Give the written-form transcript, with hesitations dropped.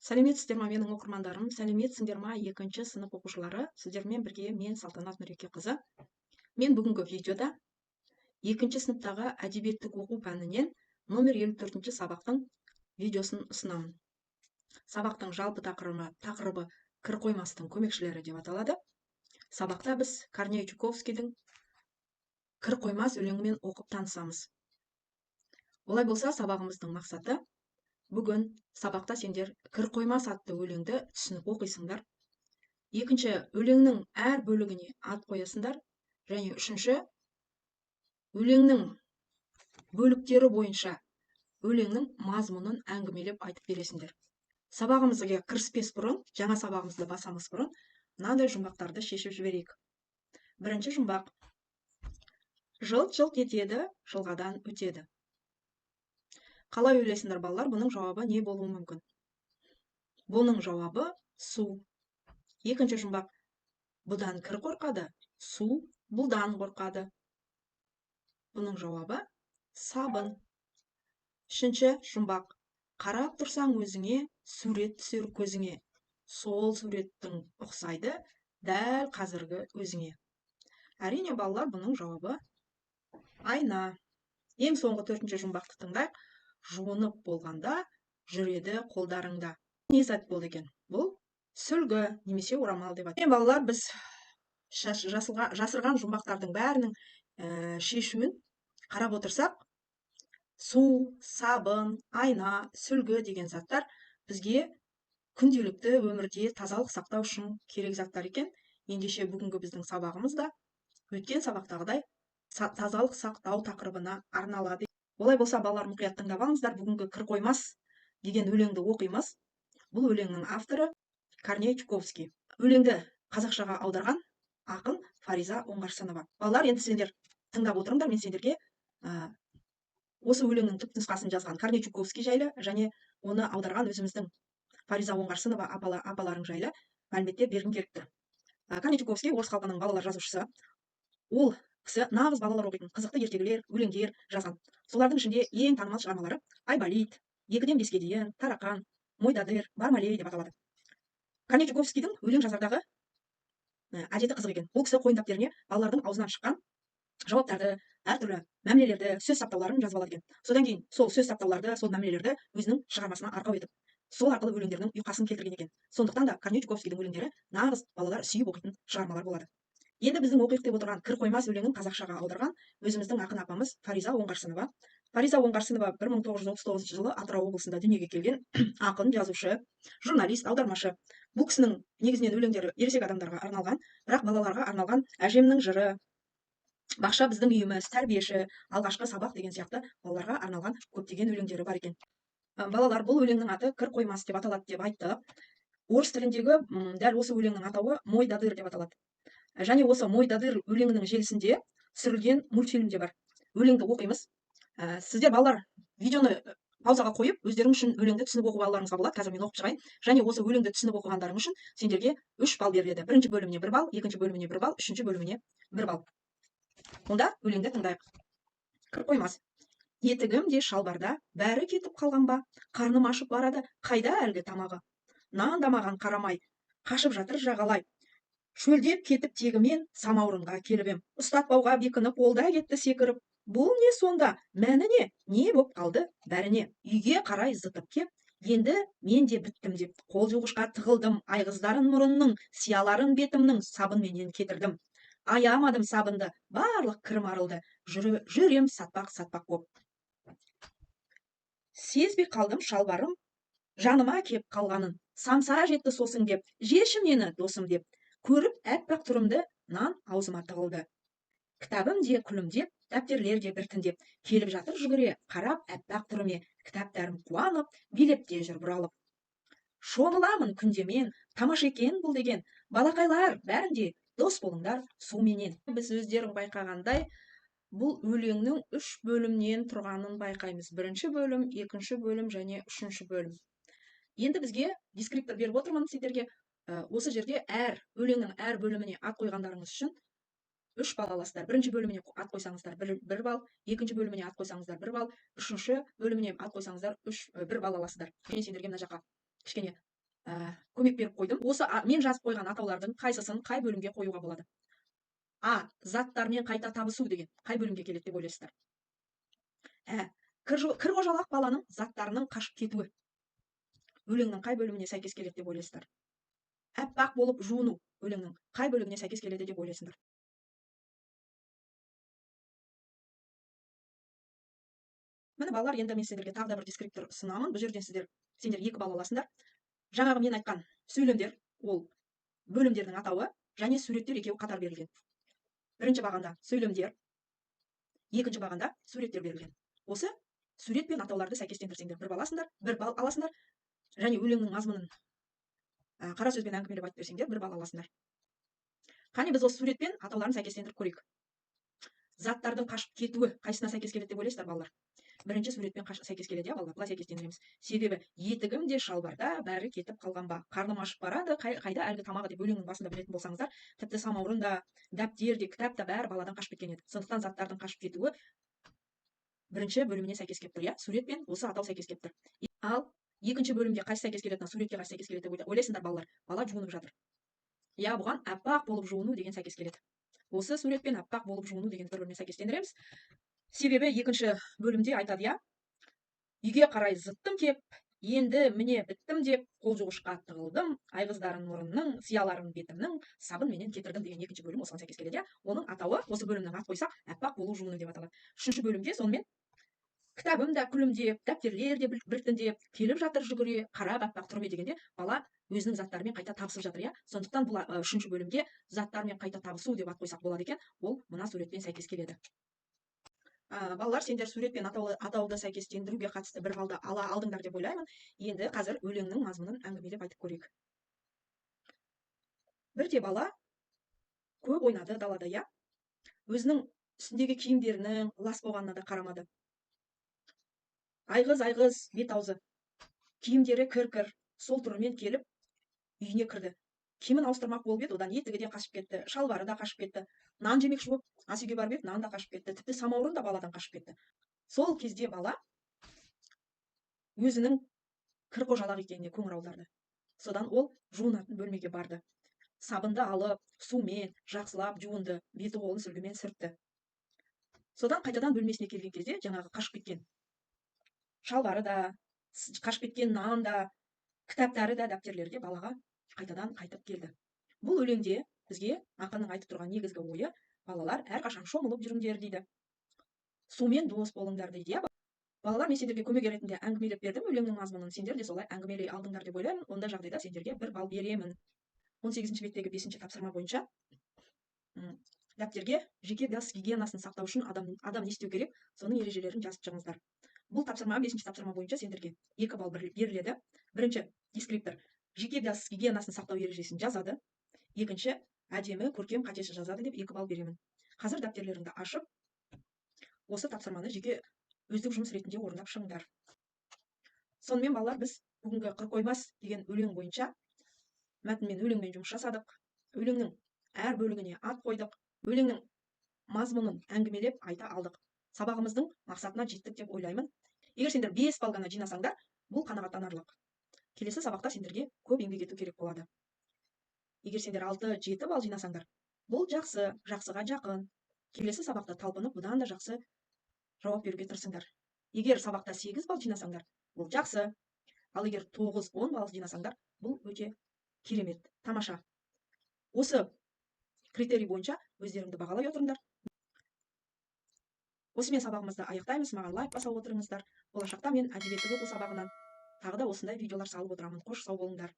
Сәлеметсіздер ма менің оқырмандарым, сәлеметсіңдер ма екінші сынып оқушылары, сіздермен бірге мен Салтанат Нұрекеқызы. Мен бүгінгі видеода екінші сыныптағы әдебиеттік оқу пәнінен номер 54-ші сабақтың видеосын ұсынамын. Сабақтың жалпы тақырыбы кір қоймастың көмекшілері деп аталады. Сабақта біз Корней Чуковскийдің кір қоймас өлеңімен оқып танысамыз. Олай болса, сабағымыздың мақсаты бүгін сабақта сендер кір қоймас атты өлеңді түсініп оқисыңдар. Екінші, өлеңнің әр бөлігіне ат қоясыңдар. Және үшінші, өлеңнің бөліктері бойынша өлеңнің мазмұнын әңгімелеп айтып бересіңдер. Сабағымызға кіріспес бұрын, жаңа сабағымызды басамыз бұрын, мынандай жұмбақтарды шешіп жіберейік. Бірінші жұмбақ. Жылт-жылт етеді, жылғадан өтеді. Қалай ойлайсыңдар балалар, бұның жауабы не болуы мүмкін? Бұның жауабы су. Екінші жұмбақ. Бұдан кір қорқады, су бұлдан қорқады. Бұның жауабы сабын. Үшінші жұмбақ. Қарап тұрсаң өзіңе, сурет түсер көзіңе. Сол суреттің ұқсайды дәл қазіргі өзіңе. Әрине балалар, бұның жауабы айна. Ең соңғы төртінші жұмбақты тыңдайық. Жуынып болғанда жүреді қолдарыңда. Не зат болды екен? Бұл сүлгі немесе орамал деп аталады. Балалар, біз жасырған жұмбақтардың бәрінің шешуін қарап отырсақ, су, сабын, айна, сүлгі деген заттар бізге күнделікті өмірде тазалық сақтау үшін керек заттар екен. Ендеше бүгінгі біздің сабағымыз да өткен сабақтағыдай тазалық сақтау тақырыбына арналады. Олай болса, балалар, мұқият тыңдап алыңыздар. Бүгінгі кір қоймас деген өлеңді оқимыз. Бұл өлеңнің авторы Корней Чуковский. Өлеңді қазақшаға аударған ақын Фариза Оңғарсынова. Балалар, енді сендер тыңдап отырыңдар. Мен сендерге осы өлеңнің түпнұсқасын жазған Корней Чуковский жайлы және оны аударған өзіміздің Фариза Оңғарсынова апаларың жайлы мәліметтер бергім келіп тұр. Корней Чуковский орыс халқының балалар жазушысы. Ол кісі нағыз балалар оқитын қызықты ертегілер, өлеңдер жазған. Солардың ішінде ең танымал шығармалары Айболит, Екіден беске дейін, Тарақан, Мойдадыр, Бармалей деп аталады. Корней Чуковскийдің өлең жазардағы әдеті қызық екен. Ол кісі қойын дәптеріне балалардың аузынан шыққан жауаптарды, әртүрлі мәмілелерді, сөз саптауларын жазып алады екен. Содан кейін сол сөз саптауларды, сол мәмілелерді өзінің шығармасына арқау етіп, сол арқылы өлеңдерінің ұйқасын келтірген екен. Сондықтан да Корней Чуковскийдің өлеңдері нағыз балалар сүйіп оқитын шығармалар болады. Енді біздің оқиық деп отырған кір қоймас өлеңін қазақшаға аударған өзіміздің ақын апамыз Фариза Оңғарсынова. Фариза Оңғарсынова 1939 жылы Атырау облысында дүниеге келген ақын, жазушы, журналист, аудармашы. Бұл кісінің негізінен өлеңдері ересек адамдарға арналған, бірақ балаларға арналған Әжемнің жыры, Бақша біздің үйіміз, Тәрбиеші, Алғашқы сабақ деген сияқты балаларға арналған көптеген өлеңдері бар екен. Балалар, бұл өлеңнің аты кір қоймас деп аталады деп айтты. Орыс тіліндегі дәл осы өлеңнің атауы Мойдадыр деп аталады. Және осы Мойдадыр өлеңінің желісінде түсірілген мультфильм де бар. Өлеңді оқимыз. Сіздер балалар видеоны паузаға қойып, өздерің үшін өлеңді түсініп оқып алуларыңызға болады. Қазір мен оқып шығайын. Және осы өлеңді түсініп оқығандарың үшін сендерге 3 балл беріледі. Бірінші бөліміне 1 балл, екінші бөліміне 1 балл, үшінші бөліміне 1 балл. Онда өлеңді тыңдайық. Кір қоймас. Етігім де шалбарда, бәрі кетіп қалған ба? Қарным ашып барады, қайда әлгі тамағы? Нан да маған қарамай, қашып жатыр жағалай. Шөлдеп кетіп тегімен самаурынға келіп ем. Ұстатпауға бекініп, олда кетті секіріп. Бұл не сонда? Мәні не? Не боп қалды бәріне? Үйге қарай зытып кеп, енді мен де біттім деп, қол жуғышқа тығылдым. Айғыздарын мұрынның, сияларын бетімнің сабынменен кетірдім. Аямадым сабынды, барлық кірім арылды. Жүрем сатпақ боп. Сезбей қалдым шалбарым жаныма кеп қалғанын. Самса жетті сосын деп, жеші мені досым деп. Көріп әппақ тұрымды, нан аузыма тығылды. Кітабым де күлімдеп, дәптерлер де біртіндеп, келіп жатыр жүгіре, қарап әппақ тұрыме. Кітаптарым қуанып, билепте жүр бұралып. Шомыламын күнде мен, тамаша екен бұл деген. Балақайлар бәрінде дос болыңдар суменен. Біз өздерің байқағандай, бұл өлеңнің 3 бөлімнен тұрғанын байқаймыз. Бірінші бөлім, екінші бөлім және үшінші бөлім. Енді бізге дескриптор беріп отырмын сендерге. Осы жерде өлеңнің әр бөліміне ат қойғандарыңыз үшін 3 балл аласыздар. Бірінші бөліміне ат қойсаңыздар 1 балл, екінші бөліміне ат қойсаңыздар 1 балл, үшінші бөліміне ат қойсаңыздар 1 балл аласыздар. Мен сендерге мына жаққа кішкене көмек беріп қойдым. Осы мен жазып қойған атаулардың қайсысын қай бөлімге қоюға болады? А. Заттармен қайта табысу деген қай бөлімге келеді деп ойлайсыздар? Кірқожалақ баланың заттарының қашып кетуі өлеңнің қай бөліміне сәйкес келеді деп ойлайсыздар? Әппақ болып жуыну өлеңнің қай бөлігіне сәйкес келеді деп ойлайсыңдар? Міне балалар, енді мен сендерге тағы да бір дескриптор ұсынамын. Бұл жерден сендер екі балл аласыңдар. Жаңағы мен айтқан сөйлемдер, ол бөлімдердің атауы және суреттер екеуі қатар берілген. Бірінші бағанда сөйлемдер, екінші бағанда суреттер берілген. Осы сурет пен атауларды сәйкестендірсеңдер бір балл аласыңдар, және өлеңнің мазмұнын қара сөзбен әңгімелеп айтып берсеңдер бір балл аласыңдар. Қане біз осы сурет пен атауларын сәйкестендіріп көрейік. Заттардың қашып кетуі қайсысына сәйкес келеді деп ойлайсыздар балалар? Бірінші суретпен сәйкес келеді, балалар. Былай сәйкестендіреміз. Себебі етігім де шалбарда, бәрі кетіп қалған ба, қарным ашып барады, қайда әлгі тамағы деп өлеңнің басында білетін болсаңыздар, тіпті самаурын да, дәптер де, кітап та бәрі баладан қашып кеткен еді. Сондықтан заттардың қашып кетуі бірінші бөліміне сәйкес келіп тұр, иә? Сурет пен осы атау сәйкес келіп тұр. Ал екінші бөлімге қайсы сәйкес келеді, суретке қайсы сәйкес келеді деп ойлайсыңдар балалар? Бала жуынып жатыр. Я, бұған әппақ болып жуыну деген сәйкес келеді. Осы сурет пен әппақ болып жуыну деген бір-біріне сәйкестендіреміз. Себебі екінші бөлімде айтады, я, үйге қарай зыттым кеп, енді міне біттім деп, қол жуғышқа тығылдым, айғыздарын мұрынның, сияларын бетімнің, сабын менен кетірдім деген екінші бөлім осыған сәйкес келеді. Оның атауы осы бөлімнің ат қойсақ, әппақ болу жуыну деп аталады. Үшінші бөлімде сонымен кітабым да күлімдеп, дәптерлер де біртіндеп, келіп жатыр жүгіре, қарап әппақ тұрып дегенде бала өзінің заттарымен қайта табысып жатыр, иә? Сондықтан бұл үшінші бөлімге заттармен қайта табысу деп ат қойсақ болады екен, ол мына суретпен сәйкес келеді. Балалар, сендер сурет пен атауды сәйкестендіруге қатысты бір балды ала алдыңдар деп ойлаймын. Енді қазір өлеңнің мазмұнын әңгімелеп айтып көрейік. Бірде бала көп ойнады далада, иә? Өзінің үстіндегі киімдерінің лас болғанына да қарамады. Айғыз бет аузы, киімдері кір-кір, сол тұрымен келіп үйіне кірді. Киімін ауыстырмақ болып еді, одан етігі де қашып кетті, шалбары да қашып кетті. Нан жемекші болып ас үйге барып еді, нан да қашып кетті, тіпті самаурын да баладан қашып кетті. Сол кезде бала өзінің кірқожалақ екеніне көңіл аударды. Содан ол жуынатын бөлмеге барды. Сабынды алып, сумен жақсылап жуынды, беті қолын сүлгімен сүртті. Содан қайтадан бөлмесіне келген кезде жаңағы қашып кеткен шалбары да, қашып кеткен нан да, кітаптары да, дәптерлері де балаға қайтадан қайтып келді. Бұл өлеңде бізге ақынның айтып тұрған негізгі ойы, балалар әрқашан шомылып жүріңдер дейді. Сумен дос болыңдар дейді. Балалар, мен сендерге көмек ретінде әңгімелеп бердім өлеңнің мазмұнын, сендер де солай әңгімелей алдыңдар деп ойлаймын. Ондай жағдайда сендерге бір балл беремін. 18-ші беттегі 5-ші тапсырма бойынша дәптерге жеке бас гигиенасын сақтау үшін адам не істеу керек, соның ережелерін жазып шығыңыздар. Бұл тапсырма 5-ші тапсырма бойынша сендерге 2 балл беріледі. Бірінші дескриптор жеке бас гигиенасын сақтау ережесін жазады. Екінші әдемі, көркем, қатесіз жазады деп 2 балл беремін. Қазір дәптерлеріңді ашып, осы тапсырманы жеке өздік жұмыс ретінде орындап шығыңдар. Сонымен балалар, біз бүгінгі қырқоймас деген өлең бойынша мәтінмен өлеңмен жұмыс жасадық. Өлеңнің әр бөлігіне ат қойдық. Өлеңнің мазмұнын әңгімелеп айта алдық. Сабағымыздың мақсатына жеттік деп ойлаймын. Егер сендер 5 балл ғана жинасаңдар, бұл қанағаттанарлық. Келесі сабақта сендерге көп еңбек ету керек болады. Егер сендер 6-7 балл жинасаңдар, бұл жақсы, жақсыға жақын. Келесі сабақта талпынып, бұдан да жақсы жауап беруге тырысыңдар. Егер сабақта 8 балл жинасаңдар, бұл жақсы. Ал егер 9-10 балл жинасаңдар, бұл өте керемет, тамаша. Осы критерий бойынша өздеріңді бағалай отырыңдар. Осымен сабағымызды аяқтаймыз. Маған лайк басып отырыңыздар. Болашақта мен әдебиеттік оқу сабағынан тағы да осындай видеолар салып отырамын. Қош сау болыңдар.